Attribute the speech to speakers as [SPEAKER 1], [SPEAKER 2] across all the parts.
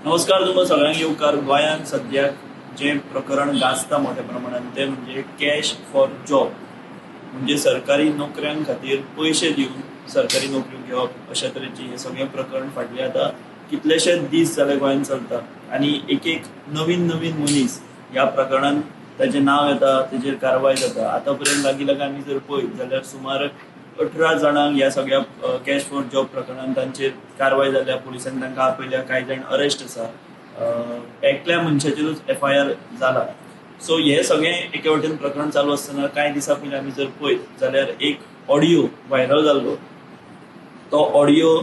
[SPEAKER 1] नमस्कार तुम्हाला सगळ्यांक येवकार. गोंयांत सद्याक जे प्रकरण गाजता मोठ्या प्रमाणात ते म्हणजे कॅश फॉर जॉब, म्हणजे सरकारी नोकऱ्यां खातीर पयशे दिवन सरकारी नोकरी घेवप अशा तरेची हे सगळें प्रकरण फाटले आतां कितलेशेच दीस जाले गोंयांत चलता. आनी एक एक नवीन नवीन मनीस ह्या प्रकरणांत ताचें नांव येता, ताचेर कारवाय जाता. आतां पर्यंत लागीं आमी जर पळयत जाल्यार सुमार 18 जाणांक ह्या सगळ्या कॅश फॉर जॉब प्रकरणांत तांचेर कारवाय जाल्या, पुलिसांनी तांकां आपयल्या, कांय जाण अरेस्ट आसा. एकल्या मनशाचेरूच FIR जाला. सो हे सगळें एके वटेन प्रकरण चालू आसतना कांय दिसा पयलीं आमी जर पळयत जाल्यार एक ऑडियो व्हायरल जाल्लो. तो ऑडियो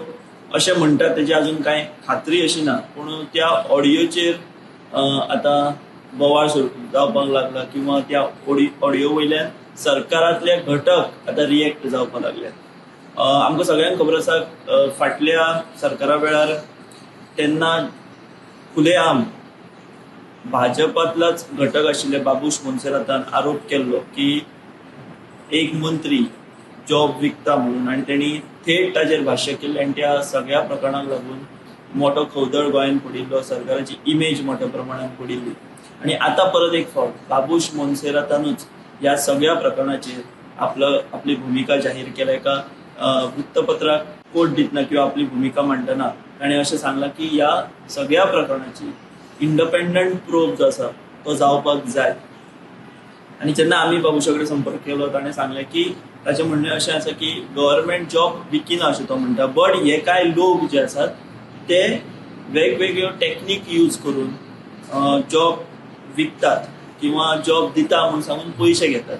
[SPEAKER 1] अशें म्हणटात तेजी अजून कांय खात्री अशी ना, पूण त्या ऑडियोचेर आतां बोवाळ जावपाक लागला किंवा त्या ऑडियो वयल्यान सरकारांतले घटक आतां रिएक्ट जावपाक लागल्यात. आमकां सगळ्यांक खबर आसा फाटल्या सरकारा वेळार तेन्ना खुलेआम भाजपांतलाच घटक आशिल्ले बाबूश मोन्सेरातान आरोप केल्लो की एक मंत्री जॉब विकता म्हणून, आनी तेणी थेट ताचेर भाश्य केल्लें. आनी त्या सगळ्या प्रकरणाक लागून मोठो खवदळ गोंयांत पडिल्लो, सरकाराची इमेज मोठ्या प्रमाणात पडिल्ली. आनी आतां परत एक फावट बाबूश मोन्सेरातानूच ह्या सगळ्या प्रकरणाचेर आपली भुमिका जाहीर केल्या. एका वृत्तपत्राक कोट दितना किंवा आपली भुमिका मांडटना ताणें अशें सांगलां की ह्या सगळ्या प्रकरणाची इंडिपेंडंट प्रोब जो आसा तो जावपाक जाय. आनी जेन्ना आमी बाबूशा कडेन संपर्क केलो ताणें सांगलें की ताचें म्हणणें अशें आसा की गव्हर्मेंट जॉब विकिना अशें तो म्हणटा, बट हे कांय लोक जे आसात ते वेगवेगळ्यो टॅक्नीक यूज करून जॉब विकतात किंवा जॉब दिता म्हणून सांगून पयशे घेतात.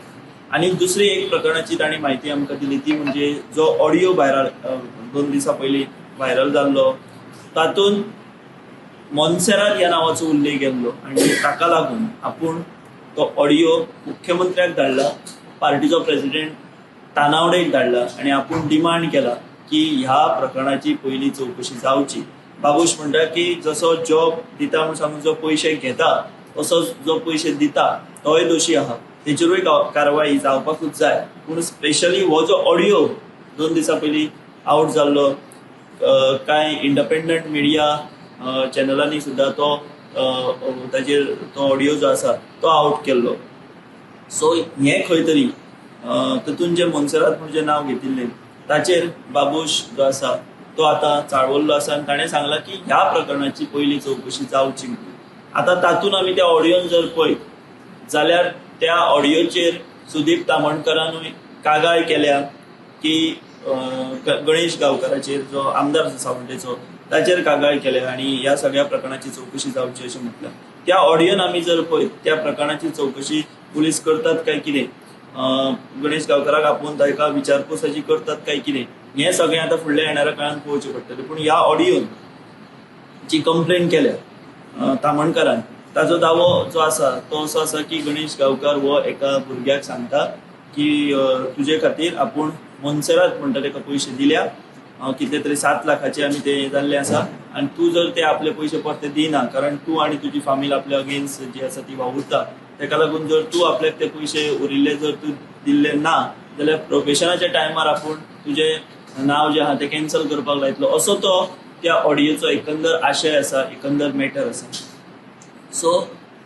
[SPEAKER 1] आनी दुसरी एक प्रकरणाची ताणी म्हायती आमकां दिली ती म्हणजे जो ऑडियो व्हायरल 2 दिसा पयलीं व्हायरल जाल्लो, तातूंत मोन्सेरात ह्या नांवाचो उल्लेख केल्लो आनी ताका लागून आपूण तो ऑडियो मुख्यमंत्र्याक धाडला, पार्टीचो प्रेसिडेंट तानावडेक धाडला आनी आपूण डिमांड केला की ह्या प्रकरणाची पयली चवकशी जावची. बाबूश म्हणटा की जसो जॉब दिता म्हणून सांगून जो पयशे घेता तसोच जो पयशे दिता तोय दोशी आहा, तेचेरूय कारवाई जावपाकूच जाय. पूण स्पेशली हो जो ऑडियो 2 दिसा पयलीं आउट जाल्लो, कांय इंडिपेंडंट मिडिया चॅनलांनी सुद्दां तो ताचेर तो ऑडियो जो आसा तो आउट केल्लो. सो हें खंय तरी तातूंत जे मोन्सेरात म्हणून जें नांव घेतिल्लें ताचेर बाबूश जो आसा तो आतां चाळवल्लो आसा. आनी ताणें सांगलां की ह्या प्रकरणाची पयली चवकशी जावची म्हणून. आतां तातूंत आमी त्या ऑडियोन जर पळयत जाल्यार त्या ऑडियोचेर सुदीप तामणकरानूय कागाळ केल्या की गणेश गांवकाराचेर जो आमदार आसा सावंड्डेचो ताचेर कागाळ केल्या आनी ह्या सगळ्या प्रकरणाची चवकशी जावची अशें म्हटलें. त्या ऑडियोन आमी जर पळयत त्या प्रकरणाची चवकशी पुलीस करतात काय कितें, गणेश गांवकाराक आपोवन ताका विचारपूस करतात काय कितें, हें सगळें आतां फुडल्या येणाऱ्या काळांत पळोवचें पडटलें. पूण ह्या ऑडियोन जी कंप्लेन केल्या तामणकरान, ताचो दावो जो आसा तो असो आसा की गणेश गांवकार हो एका भुरग्याक सांगता की तुजे खातीर आपूण मोन्सेरात म्हणटा ताका पयशे दिल्या, कितले तरी 7 लाखाचे आमी ते जाल्ले आसा, आनी तूं जर ते आपले पयशे परते दिना, कारण तूं आनी तुजी फामील आपल्या अगेन्स्ट जी आसा ती वावुरता, ताका लागून जर तूं आपल्याक ते पयशे उरिल्ले जर तूं दिल्ले ना जाल्यार प्रोबेशनाच्या टायमार आपूण तुजें नांव जें आहा तें कॅन्सल करपाक लायतलो, असो तो त्या ऑडियोचो एकंदर आशय आसा, एकंदर मॅटर आसा. सो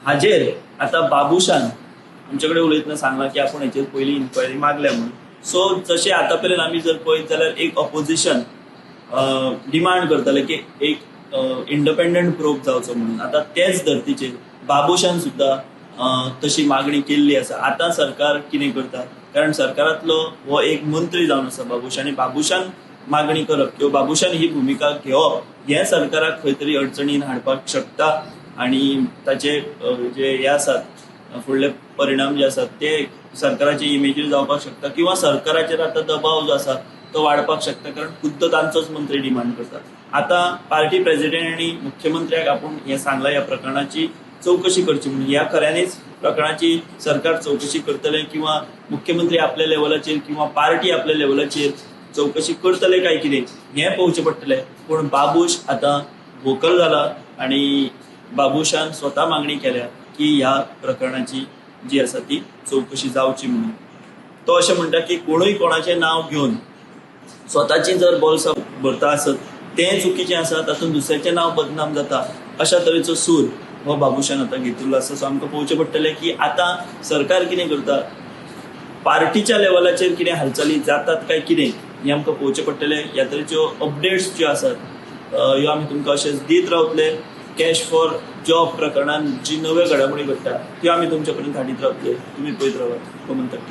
[SPEAKER 1] हाजेर आतां बाबूशान आमचे कडेन उलयतना सांगलां की आपूण हेचेर पयली इन्क्वायरी मागल्या म्हणून. सो जशें आतां पर्यंत आमी जर पळयत जाल्यार एक ऑपोजिशन डिमांड करताले की एक इंडिपेंडंट प्रोब जावचो म्हणून. आतां तेच धर्तीचेर बाबूशान सुद्दां तशी मागणी केल्ली आसा. आतां सरकार कितें करता, कारण सरकारांतलो हो एक मंत्री जावन आसा बाबूश, आनी बाबूशान मागणी करप किंवा बाबूशान ही भुमिका घेवप हें सरकाराक खंय तरी अडचणीन हाडपाक शकता. आनी ताचे जे हे आसात फुडले परिणाम जे आसात ते सरकाराचे इमेजीर जावपाक शकता किंवा सरकाराचेर आतां दबाव जो आसा तो वाडपाक शकता, कारण खुद्द तांचोच मंत्री डिमांड करता. आतां पार्टी प्रेसिडेंट आनी मुख्यमंत्र्याक आपूण हें सांगलां ह्या प्रकरणाची चवकशी करची म्हणून. ह्या खऱ्यांनीच प्रकरणाची सरकार चवकशी करतले किंवा मुख्यमंत्री आपल्या लेवलाचेर किंवा पार्टी आपल्या लेवलाचेर चवकशी करतले काय कितें हें पळोवचें पडटलें. पूण बाबूश आतां व्होकल जाला आनी बाबूशान स्वता मागणी केल्या की ह्या प्रकरणाची जी आसा ती चवकशी जावची म्हणून. तो अशें म्हणटा की कोणूय कोणाचें नांव घेवन स्वताची जर बोल्सां भरता आसत तें चुकीचें आसा, तातूंत दुसऱ्याचें नांव बदनाम जाता अशा तरेचो सूर हो बाबुशान आतां घेतिल्लो आसा. सो आमकां पळोवचें पडटलें की आतां सरकार कितें करता, पार्टीच्या लेवलाचेर कितें हालचाली जातात काय कितें हें आमकां पळोवचें पडटलें. ह्या तरेच्यो अपडेट्स ज्यो आसात ह्यो आमी तुमकां अशेंच दीत रावतले. कॅश फॉर जॉब प्रकरणान जी नव्यो घडामोडी घडटा त्यो आमी तुमचे पर्यंत हाडीत रावतले. तुमी पळयत रावात गोमंतक.